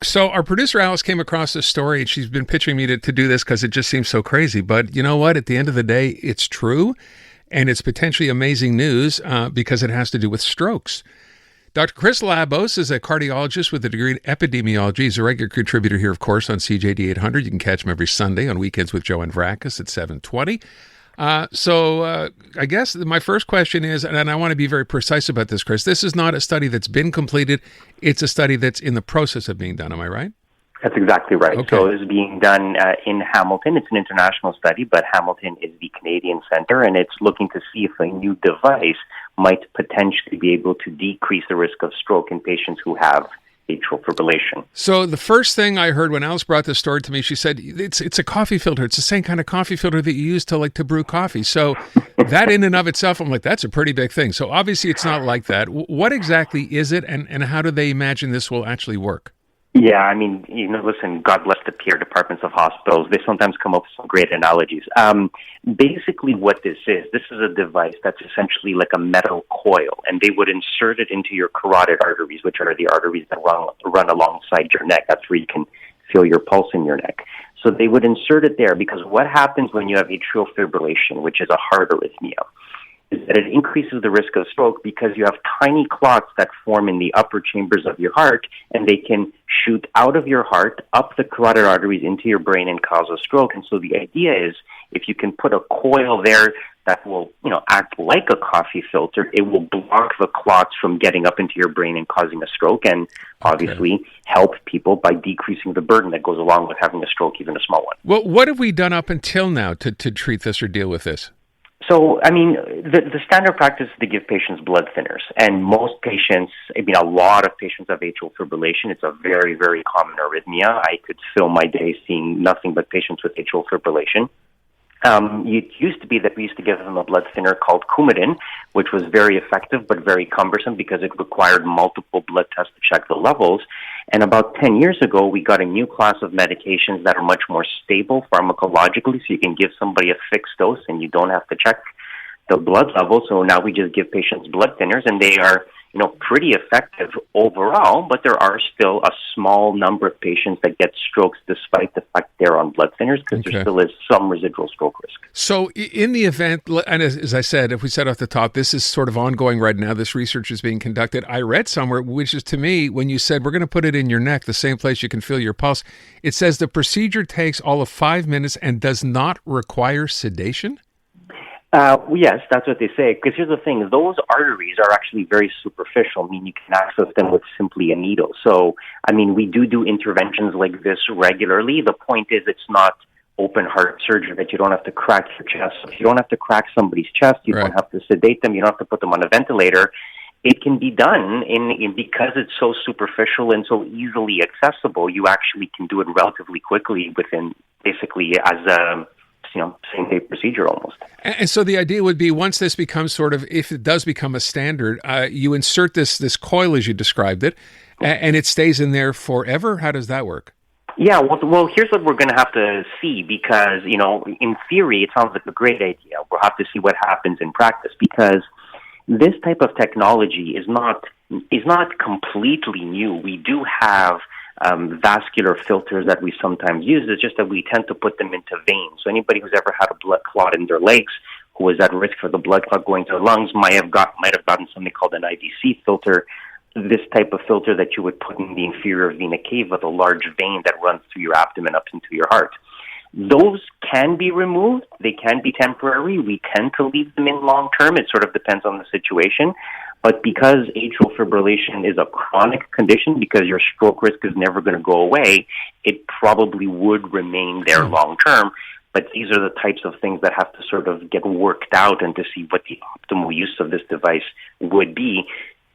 So our producer Alice came across this story, and she's been pitching me to do this because it just seems so crazy. But you know what? At the end of the day, it's true, and it's potentially amazing news because it has to do with strokes. Dr. Chris Labos is a cardiologist with a degree in epidemiology. He's a regular contributor here, of course, on CJAD 800. You can catch him every Sunday on Weekends with Joanne Vrakas at 7:20. So I guess my first question is, and I want to be very precise about this, Chris, this is not a study that's been completed. It's a study that's in the process of being done. Am I right? That's exactly right. Okay. So it's being done in Hamilton. It's an international study, but Hamilton is the Canadian center, and it's looking to see if a new device might potentially be able to decrease the risk of stroke in patients who have atrial fibrillation. So the first thing I heard when Alice brought this story to me, she said, it's a coffee filter. It's the same kind of coffee filter that you use to brew coffee. So that in and of itself, I'm like, that's a pretty big thing. So obviously it's not like that. What exactly is it, and how do they imagine this will actually work? Yeah, I mean, listen, God bless the PR departments of hospitals. They sometimes come up with some great analogies. Basically what this is a device that's essentially like a metal coil, and they would insert it into your carotid arteries, which are the arteries that run alongside your neck. That's where you can feel your pulse in your neck. So they would insert it there because what happens when you have atrial fibrillation, which is a heart arrhythmia, is that it increases the risk of stroke because you have tiny clots that form in the upper chambers of your heart, and they can shoot out of your heart, up the carotid arteries into your brain and cause a stroke. And so the idea is if you can put a coil there that will, act like a coffee filter, it will block the clots from getting up into your brain and causing a stroke, and obviously help people by decreasing the burden that goes along with having a stroke, even a small one. Well, what have we done up until now to treat this or deal with this? So, I mean, the standard practice is to give patients blood thinners. And most patients, a lot of patients have atrial fibrillation. It's a very, very common arrhythmia. I could fill my day seeing nothing but patients with atrial fibrillation. It used to be that we used to give them a blood thinner called Coumadin, which was very effective but very cumbersome because it required multiple blood tests to check the levels. And about 10 years ago, we got a new class of medications that are much more stable pharmacologically, so you can give somebody a fixed dose and you don't have to check the blood level. So now we just give patients blood thinners, and they are pretty effective overall, but there are still a small number of patients that get strokes despite the fact they're on blood thinners because there still is some residual stroke risk. So in the event, and as I said, if we said off the top, this is sort of ongoing right now. This research is being conducted. I read somewhere, which is to me, when you said we're going to put it in your neck, the same place you can feel your pulse, it says the procedure takes all of 5 minutes and does not require sedation? Yes, that's what they say. Because here's the thing, those arteries are actually very superficial. I mean, you can access them with simply a needle. So, we do interventions like this regularly. The point is it's not open heart surgery that you don't have to crack your chest. If you don't have to crack somebody's chest, you don't have to sedate them, you don't have to put them on a ventilator. It can be done because it's so superficial and so easily accessible, you actually can do it relatively quickly within basically as a same-day procedure almost. And so the idea would be once this becomes sort of, if it does become a standard, you insert this coil as you described it, and it stays in there forever? How does that work? Yeah, well, here's what we're going to have to see because, in theory, it sounds like a great idea. We'll have to see what happens in practice because this type of technology is not completely new. We do have vascular filters that we sometimes use. It's just that we tend to put them into veins. So anybody who's ever had a blood clot in their legs who is at risk for the blood clot going to the lungs might have gotten something called an IVC filter, this type of filter that you would put in the inferior vena cava, the large vein that runs through your abdomen up into your heart. Those can be removed. They can be temporary. We tend to leave them in long term. It sort of depends on the situation. But because atrial fibrillation is a chronic condition, because your stroke risk is never going to go away, it probably would remain there long term. But these are the types of things that have to sort of get worked out and to see what the optimal use of this device would be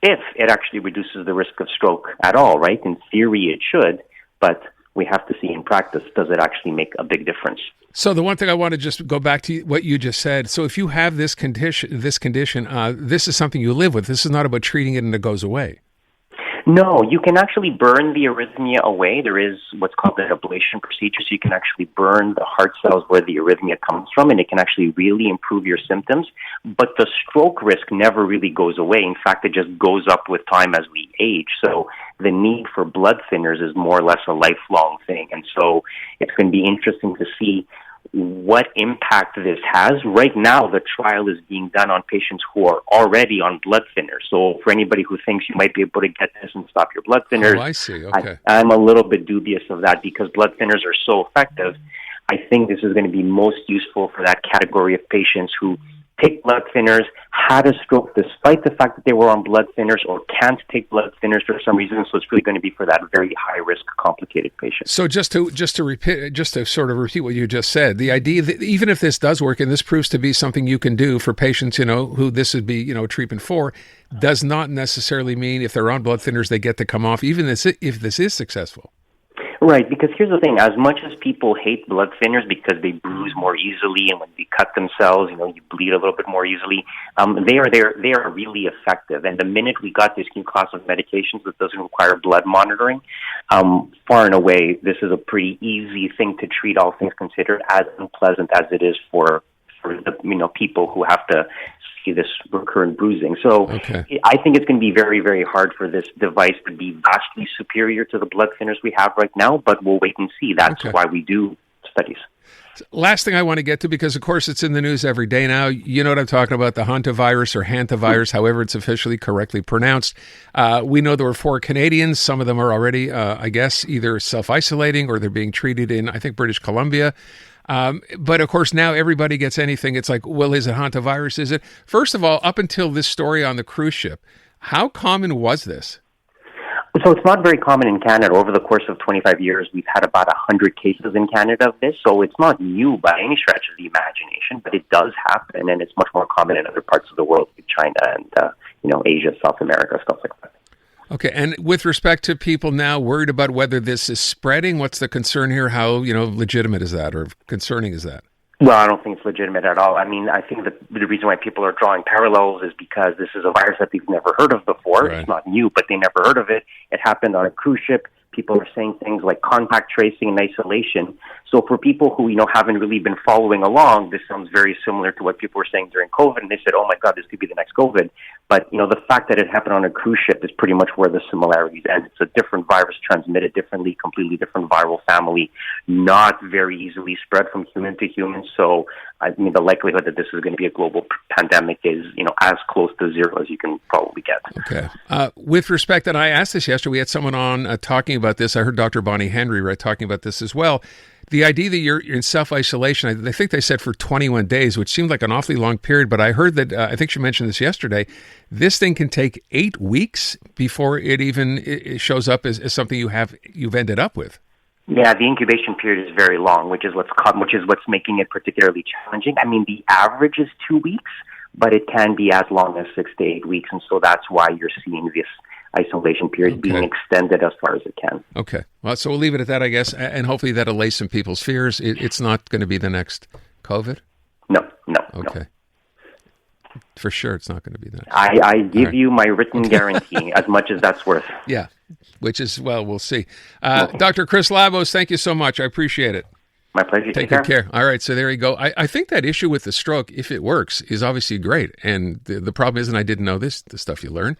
if it actually reduces the risk of stroke at all, right? In theory, it should, but we have to see in practice, does it actually make a big difference? So the one thing I want to just go back to what you just said. So if you have this condition, this is something you live with. This is not about treating it and it goes away. No, you can actually burn the arrhythmia away. There is what's called an ablation procedure, so you can actually burn the heart cells where the arrhythmia comes from, and it can actually really improve your symptoms. But the stroke risk never really goes away. In fact, it just goes up with time as we age. So the need for blood thinners is more or less a lifelong thing. And so it's going to be interesting to see what impact this has. Right now, the trial is being done on patients who are already on blood thinners. So for anybody who thinks you might be able to get this and stop your blood thinners, I see. Okay. I'm a little bit dubious of that because blood thinners are so effective. I think this is going to be most useful for that category of patients who take blood thinners, had a stroke despite the fact that they were on blood thinners, or can't take blood thinners for some reason. So it's really going to be for that very high risk, complicated patient. So just to sort of repeat what you just said, the idea that even if this does work and this proves to be something you can do for patients, who this would be, treatment for, does not necessarily mean if they're on blood thinners they get to come off, even if this is successful. Right, because here's the thing. As much as people hate blood thinners because they bruise more easily, and when they cut themselves, you bleed a little bit more easily, they are really effective. And the minute we got this new class of medications that doesn't require blood monitoring, far and away, this is a pretty easy thing to treat, all things considered, as unpleasant as it is for the people who have to see this recurrent bruising. So okay. I think it's going to be very, very hard for this device to be vastly superior to the blood thinners we have right now, but we'll wait and see. That's why we do studies. Last thing I want to get to, because of course it's in the news every day now, you know what I'm talking about, the hantavirus or hantavirus, however it's officially correctly pronounced. We know there were 4 Canadians. Some of them are already, I guess, either self-isolating or they're being treated in, I think, British Columbia. But of course, now everybody gets anything. It's like, well, is it hantavirus? Is it? First of all, up until this story on the cruise ship, how common was this? So it's not very common in Canada. Over the course of 25 years, we've had about 100 cases in Canada of this. So it's not new by any stretch of the imagination, but it does happen, and it's much more common in other parts of the world, like China and Asia, South America, stuff like that. Okay, and with respect to people now worried about whether this is spreading, what's the concern here? How, legitimate is that or concerning is that? Well, I don't think it's legitimate at all. I mean, I think that the reason why people are drawing parallels is because this is a virus that they've never heard of before. Right. It's not new, but they never heard of it. It happened on a cruise ship. People are saying things like contact tracing and isolation. So for people who, haven't really been following along, this sounds very similar to what people were saying during COVID. And they said, oh my God, this could be the next COVID. But, the fact that it happened on a cruise ship is pretty much where the similarities end. It's a different virus transmitted differently, completely different viral family, not very easily spread from human to human. So, the likelihood that this is going to be a global pandemic is, as close to zero as you can probably get. Okay. With respect, and I asked this yesterday, we had someone on talking about this. I heard Dr. Bonnie Henry talking about this as well. The idea that you're in self-isolation, I think they said for 21 days, which seemed like an awfully long period, but I heard that, I think she mentioned this yesterday, this thing can take 8 weeks before it shows up as something you've ended up with. Yeah, the incubation period is very long, which is what's making it particularly challenging. I mean, the average is 2 weeks, but it can be as long as 6 to 8 weeks, and so that's why you're seeing this isolation period being extended as far as it can. Okay. Well, so we'll leave it at that, I guess, and hopefully that allays some people's fears. It's not going to be the next COVID? No. Okay. No. For sure it's not going to be that. I give you my written guarantee, as much as that's worth. Yeah, which is, well, we'll see. Dr. Chris Labos, thank you so much. I appreciate it. My pleasure. Take good care. All right, so there you go. I think that issue with the stroke, if it works, is obviously great. And the problem is, and I didn't know this, the stuff you learn,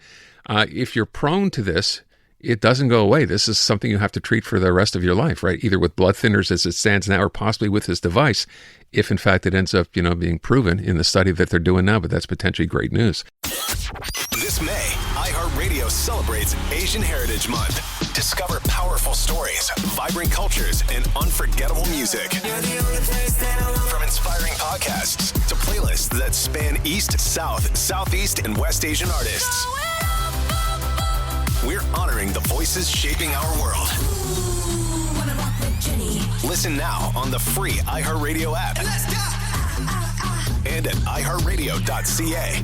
if you're prone to this, it doesn't go away. This is something you have to treat for the rest of your life, right? Either with blood thinners as it stands now, or possibly with this device, if in fact it ends up, being proven in the study that they're doing now. But that's potentially great news. This May, iHeartRadio celebrates Asian Heritage Month. Discover powerful stories, vibrant cultures, and unforgettable music. From inspiring podcasts to playlists that span East, South, Southeast, and West Asian artists. We're honoring the voices shaping our world. Listen now on the free iHeartRadio app. And at iHeartRadio.ca.